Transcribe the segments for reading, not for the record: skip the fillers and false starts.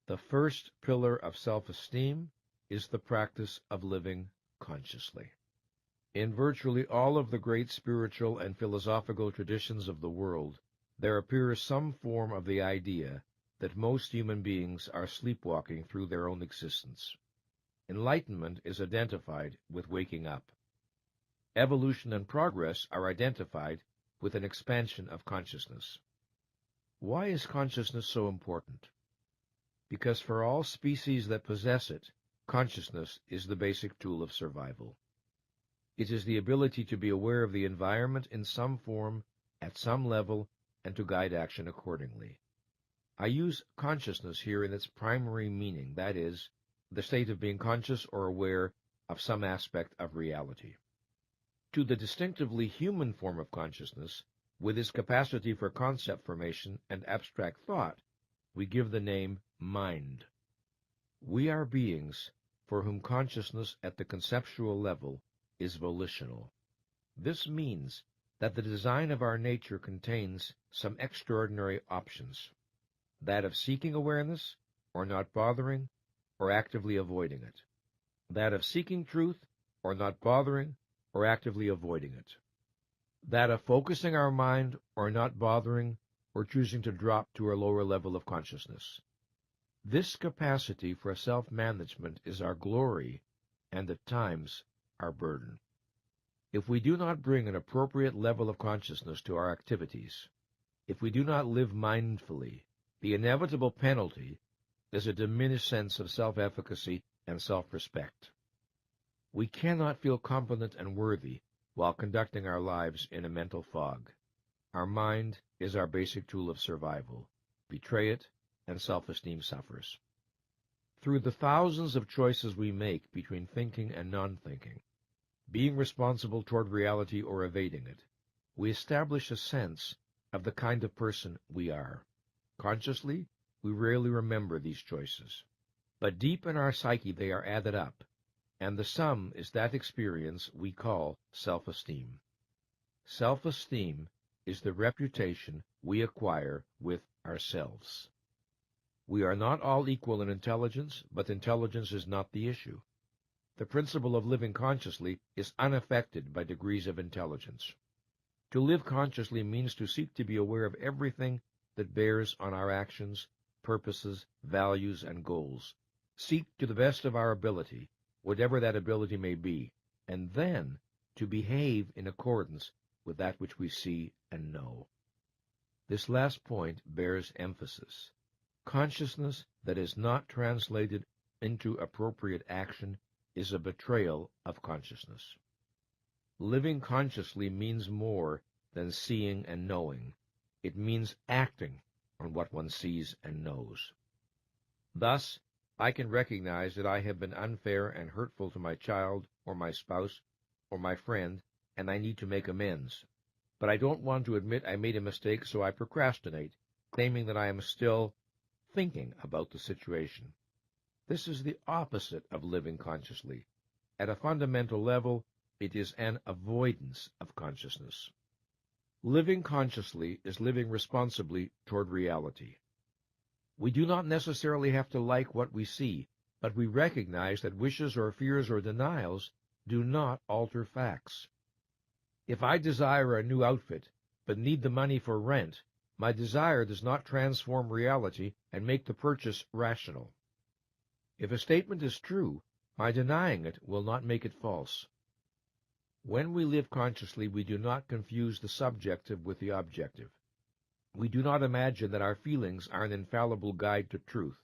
The first pillar of self-esteem is the practice of living consciously. In virtually all of the great spiritual and philosophical traditions of the world, there appears some form of the idea that most human beings are sleepwalking through their own existence. Enlightenment is identified with waking up. Evolution and progress are identified with an expansion of consciousness. Why is consciousness so important? Because for all species that possess it, consciousness is the basic tool of survival. It is the ability to be aware of the environment in some form, at some level, and to guide action accordingly. I use consciousness here in its primary meaning, that is, the state of being conscious or aware of some aspect of reality. To the distinctively human form of consciousness, with its capacity for concept formation and abstract thought, we give the name mind. We are beings for whom consciousness at the conceptual level is volitional. This means that the design of our nature contains some extraordinary options, that of seeking awareness, or not bothering, or actively avoiding it, that of seeking truth, or not bothering, or actively avoiding it, that of focusing our mind, or not bothering, or choosing to drop to a lower level of consciousness. This capacity for self-management is our glory, and at times our burden. If we do not bring an appropriate level of consciousness to our activities, if we do not live mindfully, the inevitable penalty is a diminished sense of self-efficacy and self-respect. We cannot feel competent and worthy while conducting our lives in a mental fog. Our mind is our basic tool of survival. Betray it, and self-esteem suffers. Through the thousands of choices we make between thinking and non-thinking, being responsible toward reality or evading it, we establish a sense of the kind of person we are. Consciously, we rarely remember these choices, but deep in our psyche they are added up, and the sum is that experience we call self-esteem. Self-esteem is the reputation we acquire with ourselves. We are not all equal in intelligence, but intelligence is not the issue. The principle of living consciously is unaffected by degrees of intelligence. To live consciously means to seek to be aware of everything that bears on our actions, purposes, values, and goals. Seek to the best of our ability, whatever that ability may be, and then to behave in accordance with that which we see and know. This last point bears emphasis. Consciousness that is not translated into appropriate action is a betrayal of consciousness. Living consciously means more than seeing and knowing. It means acting on what one sees and knows. Thus, I can recognize that I have been unfair and hurtful to my child, or my spouse, or my friend, and I need to make amends. But I don't want to admit I made a mistake, so I procrastinate, claiming that I am still thinking about the situation. This is the opposite of living consciously. At a fundamental level, it is an avoidance of consciousness. Living consciously is living responsibly toward reality. We do not necessarily have to like what we see, but we recognize that wishes or fears or denials do not alter facts. If I desire a new outfit, but need the money for rent, my desire does not transform reality and make the purchase rational. If a statement is true, my denying it will not make it false. When we live consciously, we do not confuse the subjective with the objective. We do not imagine that our feelings are an infallible guide to truth.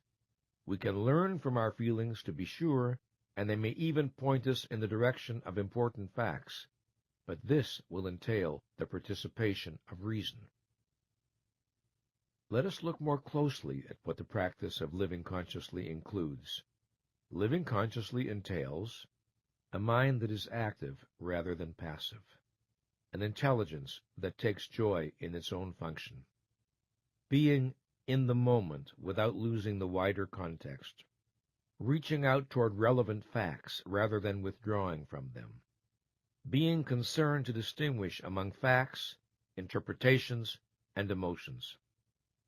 We can learn from our feelings, to be sure, and they may even point us in the direction of important facts, but this will entail the participation of reason. Let us look more closely at what the practice of living consciously includes. Living consciously entails a mind that is active rather than passive, an intelligence that takes joy in its own function, being in the moment without losing the wider context, reaching out toward relevant facts rather than withdrawing from them, being concerned to distinguish among facts, interpretations, and emotions,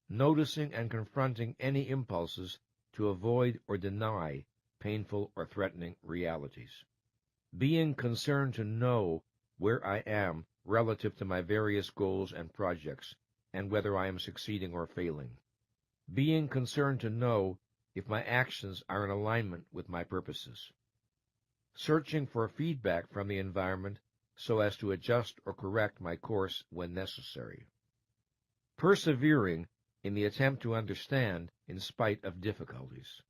noticing and confronting any impulses to avoid or deny painful or threatening realities. Being concerned to know where I am relative to my various goals and projects, and whether I am succeeding or failing. Being concerned to know if my actions are in alignment with my purposes. Searching for feedback from the environment so as to adjust or correct my course when necessary. Persevering in the attempt to understand in spite of difficulties.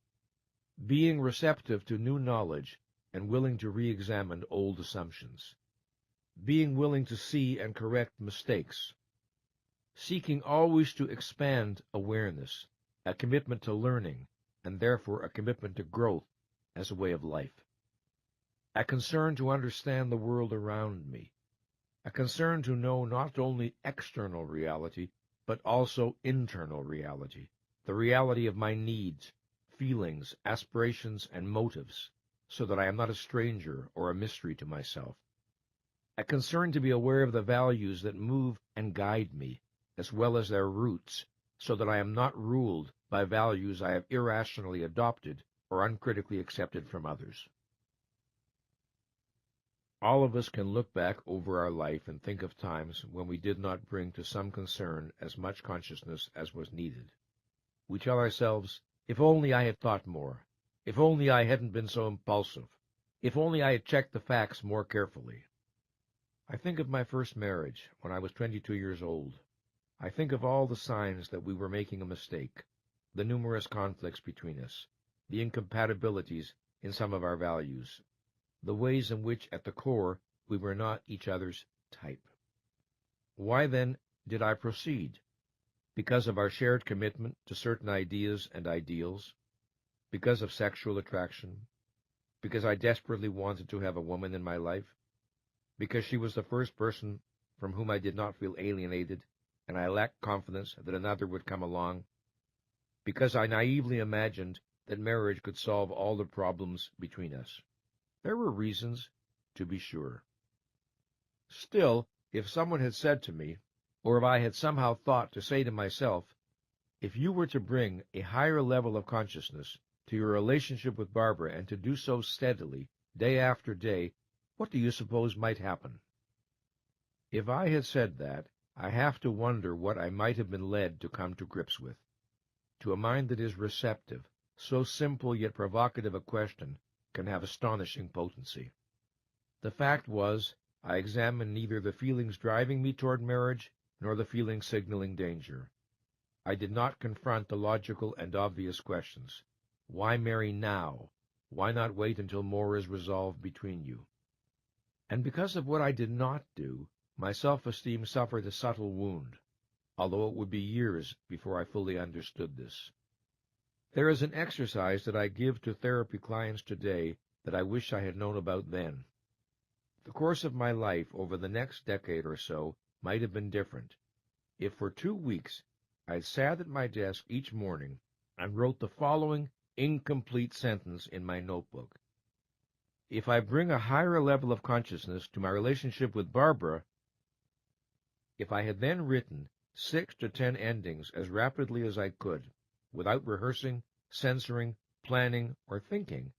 Being receptive to new knowledge and willing to re-examine old assumptions. Being willing to see and correct mistakes. Seeking always to expand awareness, a commitment to learning, and therefore a commitment to growth as a way of life. A concern to understand the world around me. A concern to know not only external reality, but also internal reality, the reality of my needs, feelings, aspirations, and motives, so that I am not a stranger or a mystery to myself. A concern to be aware of the values that move and guide me, as well as their roots, so that I am not ruled by values I have irrationally adopted or uncritically accepted from others. All of us can look back over our life and think of times when we did not bring to some concern as much consciousness as was needed. We tell ourselves, if only I had thought more, if only I hadn't been so impulsive, if only I had checked the facts more carefully. I think of my first marriage when I was 22 years old. I think of all the signs that we were making a mistake, the numerous conflicts between us, the incompatibilities in some of our values, the ways in which, at the core, we were not each other's type. Why, then, did I proceed? Because of our shared commitment to certain ideas and ideals? Because of sexual attraction? Because I desperately wanted to have a woman in my life? Because she was the first person from whom I did not feel alienated, and I lacked confidence that another would come along? Because I naively imagined that marriage could solve all the problems between us? There were reasons, to be sure. Still, if someone had said to me, or if I had somehow thought to say to myself, if you were to bring a higher level of consciousness to your relationship with Barbara and to do so steadily, day after day, what do you suppose might happen? If I had said that, I have to wonder what I might have been led to come to grips with. To a mind that is receptive, so simple yet provocative a question can have astonishing potency. The fact was, I examined neither the feelings driving me toward marriage nor the feelings signaling danger. I did not confront the logical and obvious questions. Why marry now? Why not wait until more is resolved between you? And because of what I did not do, my self-esteem suffered a subtle wound, although it would be years before I fully understood this. There is an exercise that I give to therapy clients today that I wish I had known about then. The course of my life over the next decade or so might have been different if for 2 weeks I sat at my desk each morning and wrote the following incomplete sentence in my notebook. If I bring a higher level of consciousness to my relationship with Barbara, if I had then written 6 to 10 endings as rapidly as I could, without rehearsing, censoring, planning, or thinking,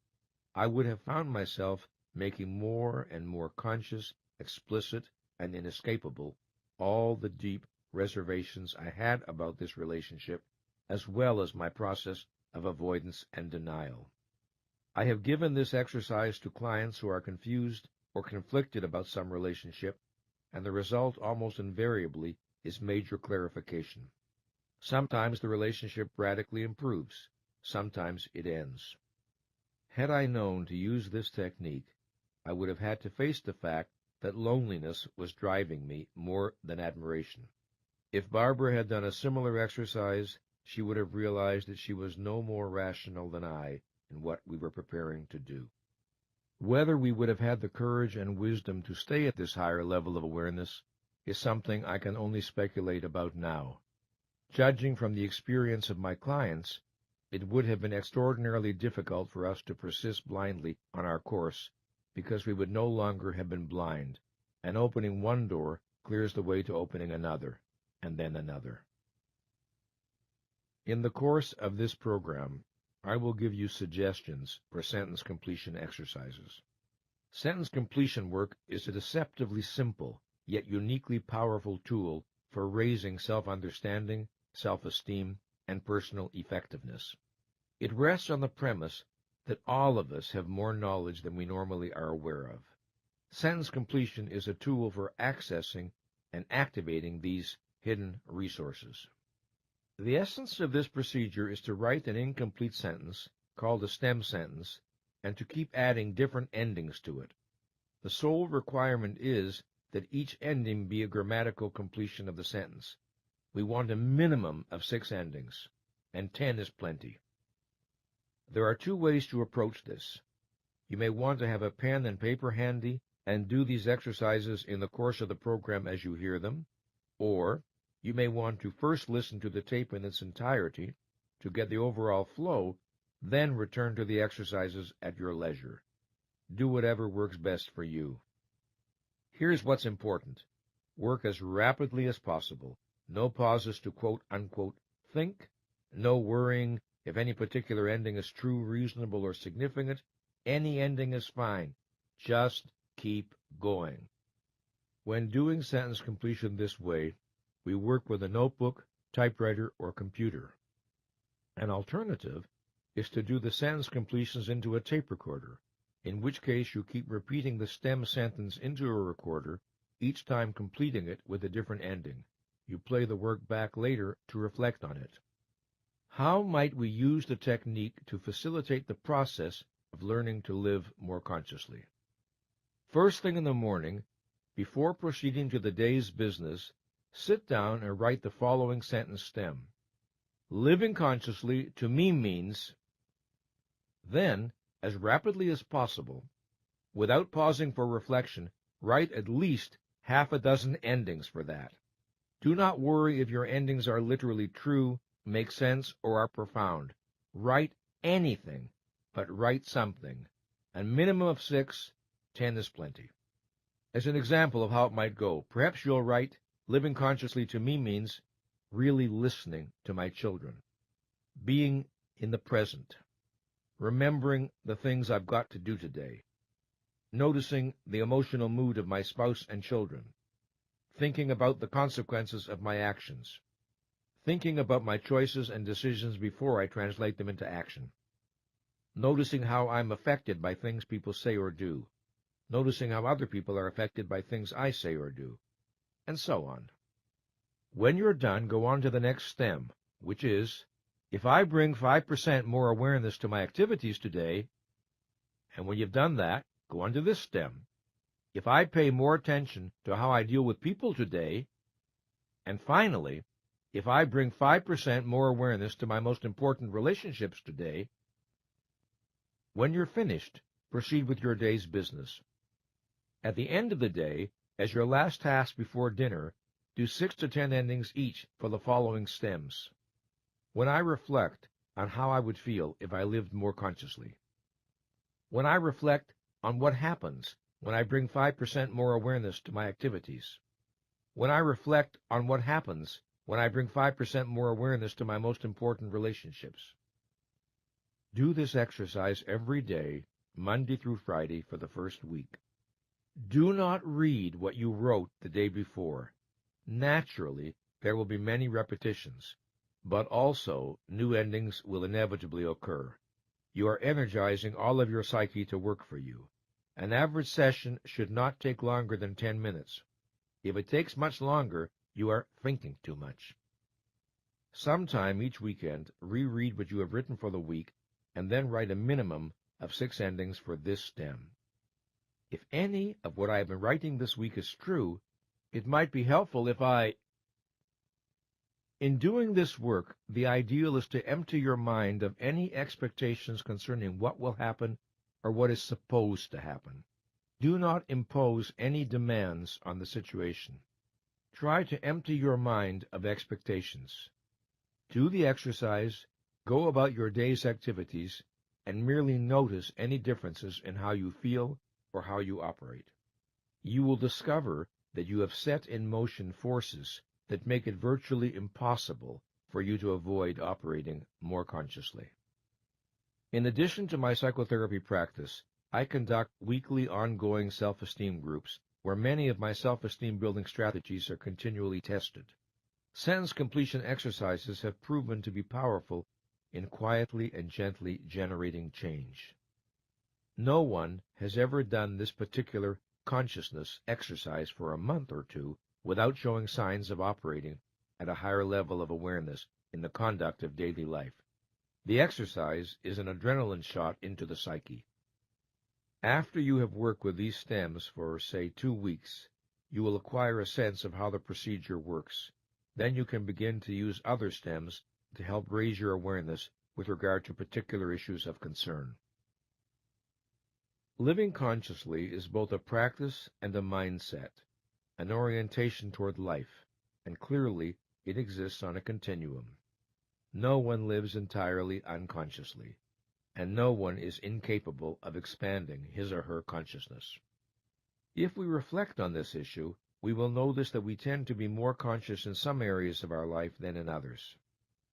I would have found myself making more and more conscious, explicit, and inescapable all the deep reservations I had about this relationship, as well as my process of avoidance and denial. I have given this exercise to clients who are confused or conflicted about some relationship, and the result almost invariably is major clarification. Sometimes the relationship radically improves. Sometimes it ends. Had I known to use this technique, I would have had to face the fact that loneliness was driving me more than admiration. If Barbara had done a similar exercise, she would have realized that she was no more rational than I in what we were preparing to do. Whether we would have had the courage and wisdom to stay at this higher level of awareness is something I can only speculate about now. Judging from the experience of my clients, it would have been extraordinarily difficult for us to persist blindly on our course, because we would no longer have been blind, and opening one door clears the way to opening another, and then another. In the course of this program, I will give you suggestions for sentence completion exercises. Sentence completion work is a deceptively simple, yet uniquely powerful tool for raising self-understanding, self-esteem, and personal effectiveness. It rests on the premise that all of us have more knowledge than we normally are aware of. Sentence completion is a tool for accessing and activating these hidden resources. The essence of this procedure is to write an incomplete sentence, called a stem sentence, and to keep adding different endings to it. The sole requirement is that each ending be a grammatical completion of the sentence. We want a minimum of 6 endings, and 10 is plenty. There are 2 ways to approach this. You may want to have a pen and paper handy and do these exercises in the course of the program as you hear them, or you may want to first listen to the tape in its entirety to get the overall flow, then return to the exercises at your leisure. Do whatever works best for you. Here's what's important. Work as rapidly as possible. No pauses to quote-unquote think. No worrying if any particular ending is true, reasonable, or significant. Any ending is fine. Just keep going. When doing sentence completion this way, we work with a notebook, typewriter, or computer. An alternative is to do the sentence completions into a tape recorder, in which case you keep repeating the stem sentence into a recorder, each time completing it with a different ending. You play the work back later to reflect on it. How might we use the technique to facilitate the process of learning to live more consciously? First thing in the morning, before proceeding to the day's business, sit down and write the following sentence stem. Living consciously to me means. Then, as rapidly as possible, without pausing for reflection, write at least half a dozen endings for that. Do not worry if your endings are literally true, make sense, or are profound. Write anything, but write something. A minimum of 6, 10 is plenty. As an example of how it might go, perhaps you'll write, living consciously to me means really listening to my children, being in the present, remembering the things I've got to do today, noticing the emotional mood of my spouse and children, thinking about the consequences of my actions, thinking about my choices and decisions before I translate them into action, noticing how I'm affected by things people say or do, noticing how other people are affected by things I say or do, and so on. When you're done, go on to the next stem, which is, if I bring 5% more awareness to my activities today, and when you've done that, go on to this stem. If I pay more attention to how I deal with people today, and finally, if I bring 5% more awareness to my most important relationships today, when you're finished, proceed with your day's business. At the end of the day, as your last task before dinner, do 6 to 10 endings each for the following stems. When I reflect on how I would feel if I lived more consciously. When I reflect on what happens when I bring 5% more awareness to my activities. When I reflect on what happens when I bring 5% more awareness to my most important relationships. Do this exercise every day, Monday through Friday, for the first week. Do not read what you wrote the day before. Naturally, there will be many repetitions, but also new endings will inevitably occur. You are energizing all of your psyche to work for you. An average session should not take longer than 10 minutes. If it takes much longer, you are thinking too much. Sometime each weekend, reread what you have written for the week, and then write a minimum of 6 endings for this stem. If any of what I have been writing this week is true, it might be helpful if In doing this work, the ideal is to empty your mind of any expectations concerning what will happen or what is supposed to happen. Do not impose any demands on the situation. Try to empty your mind of expectations. Do the exercise, go about your day's activities, and merely notice any differences in how you feel or how you operate. You will discover that you have set in motion forces that make it virtually impossible for you to avoid operating more consciously. In addition to my psychotherapy practice, I conduct weekly ongoing self-esteem groups where many of my self-esteem building strategies are continually tested. Sentence completion exercises have proven to be powerful in quietly and gently generating change. No one has ever done this particular consciousness exercise for a month or two without showing signs of operating at a higher level of awareness in the conduct of daily life. The exercise is an adrenaline shot into the psyche. After you have worked with these stems for, say, 2 weeks, you will acquire a sense of how the procedure works. Then you can begin to use other stems to help raise your awareness with regard to particular issues of concern. Living consciously is both a practice and a mindset, an orientation toward life, and clearly it exists on a continuum. No one lives entirely unconsciously, and no one is incapable of expanding his or her consciousness. If we reflect on this issue, we will notice that we tend to be more conscious in some areas of our life than in others.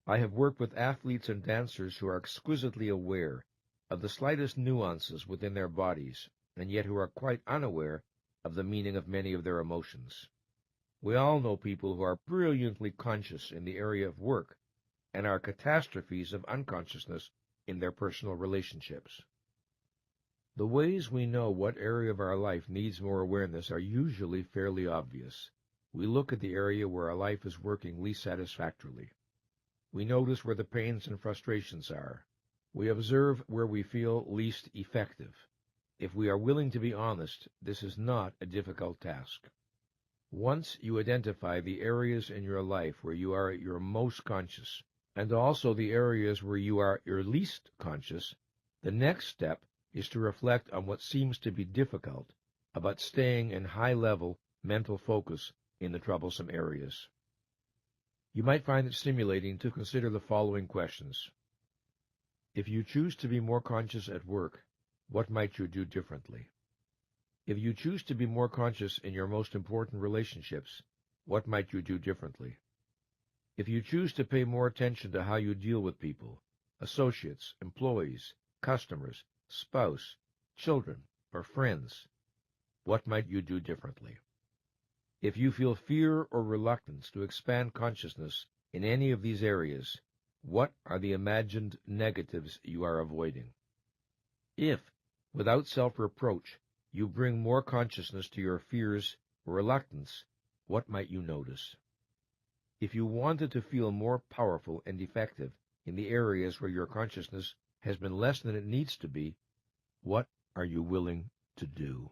I have worked with athletes and dancers who are exquisitely aware of the slightest nuances within their bodies, and yet who are quite unaware of the meaning of many of their emotions. We all know people who are brilliantly conscious in the area of work, and are catastrophes of unconsciousness in their personal relationships. The ways we know what area of our life needs more awareness are usually fairly obvious. We look at the area where our life is working least satisfactorily. We notice where the pains and frustrations are. We observe where we feel least effective. If we are willing to be honest, this is not a difficult task. Once you identify the areas in your life where you are at your most conscious, and also the areas where you are your least conscious, the next step is to reflect on what seems to be difficult about staying in high-level mental focus in the troublesome areas. You might find it stimulating to consider the following questions. If you choose to be more conscious at work, what might you do differently? If you choose to be more conscious in your most important relationships, what might you do differently? If you choose to pay more attention to how you deal with people, associates, employees, customers, spouse, children, or friends, what might you do differently? If you feel fear or reluctance to expand consciousness in any of these areas, what are the imagined negatives you are avoiding? If, without self-reproach, you bring more consciousness to your fears or reluctance, what might you notice? If you wanted to feel more powerful and effective in the areas where your consciousness has been less than it needs to be, what are you willing to do?